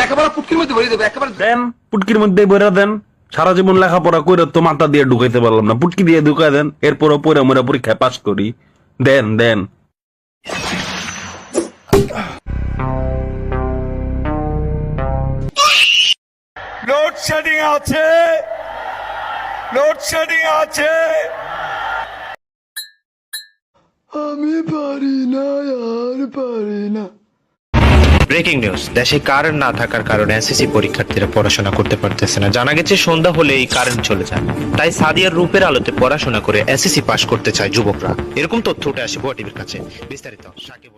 একেবারে পুটকির মধ্যে ভরে দেবে একেবারে। দেন পুটকির মধ্যে বইরা দেন। সারা জীবন লেখাপড়া করে তো মাথা দিয়ে ঢুকাইতে পারলাম না, পুটকি দিয়ে ঢুকাই দেন, এরপরও পড়া মোরা পরীক্ষায় পাস করি। দেন দেন। লোডশেডিং আছে, লোডশেডিং আছে। আমি পারি না, আর পারি না। ব্রেকিং নিউজ, দেশে কারেন্ট না থাকার কারণে এসএসসি পরীক্ষার্থীরা পড়াশোনা করতে পারতেছে না। জানা গেছে সন্ধ্যা হলে এই কারেন্ট চলে যায়, তাই সাদিয়ার রূপের আলোতে পড়াশোনা করে এসএসসি পাস করতে চায় যুবকরা। এরকম তথ্য উঠে আসে ভুয়া টিভির কাছে। বিস্তারিত সাকিব।